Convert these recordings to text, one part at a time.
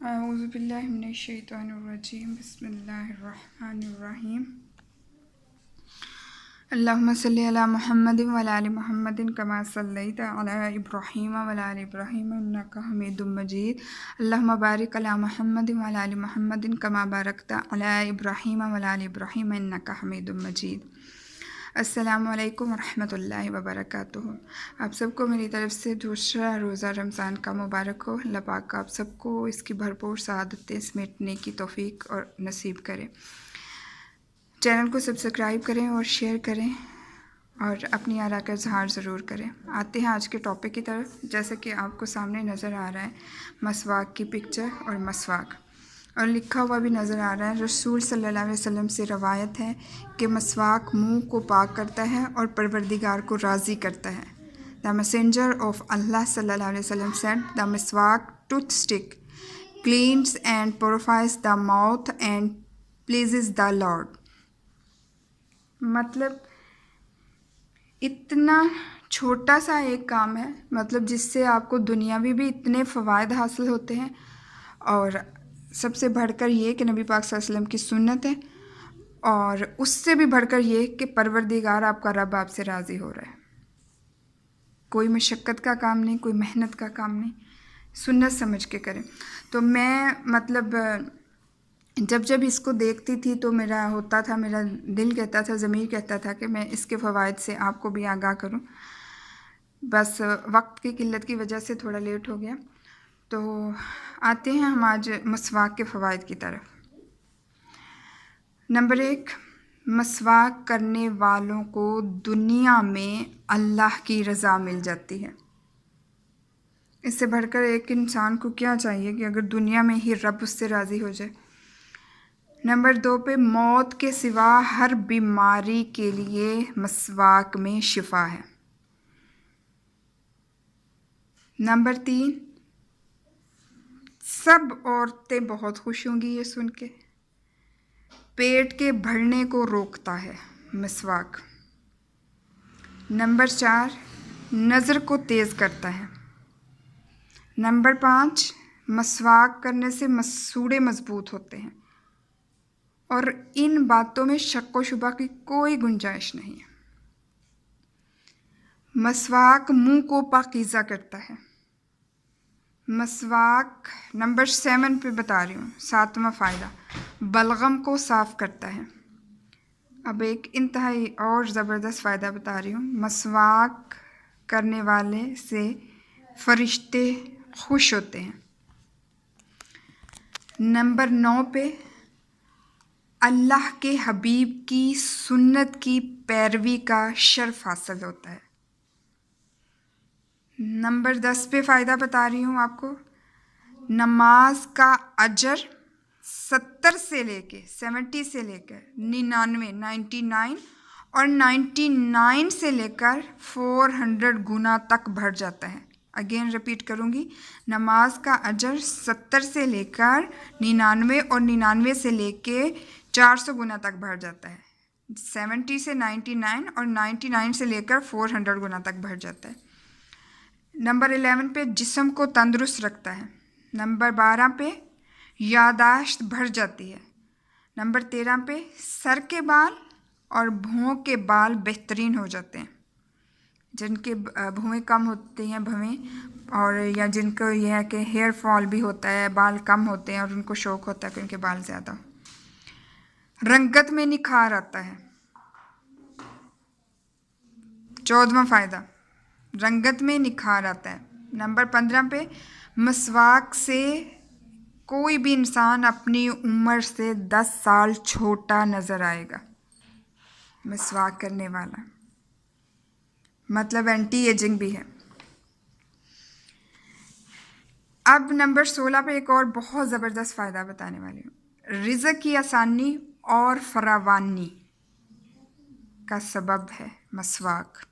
اعوذ باللہ من الشیطان الرجیم بسم اللہ الرحمن الرحیم اللہم صلی علی محمد وعلی آل محمد کما صلیت علی ابراہیم وعلی آل ابراہیم انک حمید مجید اللہم بارک علی محمد وعلی آل محمد کما بارکت علی ابراہیم وعلی آل ابراہیم انک حمید مجید۔ السلام علیکم ورحمۃ اللہ وبرکاتہ۔ آپ سب کو میری طرف سے دوسرا روزہ رمضان کا مبارک ہو۔ اللہ پاک آپ سب کو اس کی بھرپور سعادتیں سمیٹنے کی توفیق اور نصیب کرے۔ چینل کو سبسکرائب کریں اور شیئر کریں اور اپنی آراء کا اظہار ضرور کریں۔ آتے ہیں آج کے ٹاپک کی طرف۔ جیسے کہ آپ کو سامنے نظر آ رہا ہے مسواک کی پکچر اور مسواک، اور لکھا ہوا بھی نظر آ رہا ہے۔ رسول صلی اللہ علیہ وسلم سے روایت ہے کہ مسواک منہ کو پاک کرتا ہے اور پروردگار کو راضی کرتا ہے۔ The messenger of Allah صلی اللہ علیہ وسلم said, "The miswak toothstick cleans and purifies the mouth and pleases the Lord." مطلب اتنا چھوٹا سا ایک کام ہے، مطلب جس سے آپ کو دنیاوی بھی اتنے فوائد حاصل ہوتے ہیں، اور سب سے بڑھ کر یہ کہ نبی پاک صلی اللہ علیہ وسلم کی سنت ہے، اور اس سے بھی بڑھ کر یہ کہ پروردگار آپ کا رب آپ سے راضی ہو رہا ہے۔ کوئی مشقت کا کام نہیں، کوئی محنت کا کام نہیں، سنت سمجھ کے کریں۔ تو میں مطلب جب اس کو دیکھتی تھی تو میرا دل کہتا تھا، ضمیر کہتا تھا کہ میں اس کے فوائد سے آپ کو بھی آگاہ کروں۔ بس وقت کی قلت کی وجہ سے تھوڑا لیٹ ہو گیا۔ تو آتے ہیں ہم آج مسواک کے فوائد کی طرف۔ نمبر 1، مسواک کرنے والوں کو دنیا میں اللہ کی رضا مل جاتی ہے۔ اس سے بڑھ کر ایک انسان کو کیا چاہیے کہ اگر دنیا میں ہی رب اس سے راضی ہو جائے۔ نمبر 2 پہ موت کے سوا ہر بیماری کے لیے مسواک میں شفا ہے۔ نمبر 3، سب عورتیں بہت خوش ہوں گی یہ سن کے، پیٹ کے بڑھنے کو روکتا ہے مسواک۔ نمبر 4، نظر کو تیز کرتا ہے۔ نمبر 5، مسواک کرنے سے مسوڑے مضبوط ہوتے ہیں، اور ان باتوں میں شک و شبہ کی کوئی گنجائش نہیں ہے۔ مسواک منہ کو پاکیزہ کرتا ہے۔ مسواک نمبر 7 پہ بتا رہی ہوں، 7واں فائدہ، بلغم کو صاف کرتا ہے۔ اب ایک انتہائی اور زبردست فائدہ بتا رہی ہوں، مسواک کرنے والے سے فرشتے خوش ہوتے ہیں۔ نمبر 9 پہ اللہ کے حبیب کی سنت کی پیروی کا شرف حاصل ہوتا ہے۔ نمبر 10 پہ فائدہ بتا رہی ہوں آپ کو، نماز کا اجر 70 سے لے کے 99 اور 99 سے لے کر 400 گنا تک بڑھ جاتا ہے۔ اگین رپیٹ کروں گی، نماز کا اجر 70 سے لے کر 99 اور 99 سے لے کے 400 گنا تک بڑھ جاتا ہے۔ 70 سے 99 اور 99 سے لے کر 400 گنا تک بڑھ جاتا ہے۔ نمبر 11 پہ جسم کو تندرست رکھتا ہے۔ نمبر 12 پہ یادداشت بڑھ جاتی ہے۔ نمبر 13 پہ سر کے بال اور بھوؤں کے بال بہترین ہو جاتے ہیں۔ جن کے بھویں کم ہوتے ہیں اور یا جن کو یہ ہے کہ ہیئر فال بھی ہوتا ہے، بال کم ہوتے ہیں اور ان کو شوق ہوتا ہے کہ ان کے بال زیادہ ہوں۔ رنگت میں نکھار آتا ہے۔ 14واں فائدہ، رنگت میں نکھار آتا ہے۔ نمبر 15 پہ مسواک سے کوئی بھی انسان اپنی عمر سے 10 سال چھوٹا نظر آئے گا۔ مسواک کرنے والا مطلب اینٹی ایجنگ بھی ہے۔ اب نمبر 16 پہ ایک اور بہت زبردست فائدہ بتانے والی ہوں، رزق کی آسانی اور فراوانی کا سبب ہے مسواک۔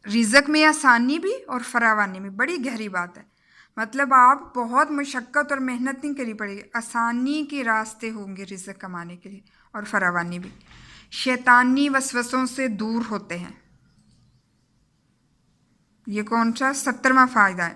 رزق میں آسانی بھی اور فراوانی بھی، بڑی گہری بات ہے۔ مطلب آپ بہت مشقت اور محنت نہیں کرنی پڑے گی، آسانی کے راستے ہوں گے رزق کمانے کے لیے، اور فراوانی بھی۔ شیطانی وسوسوں سے دور ہوتے ہیں۔ یہ کون سا 17واں فائدہ ہے۔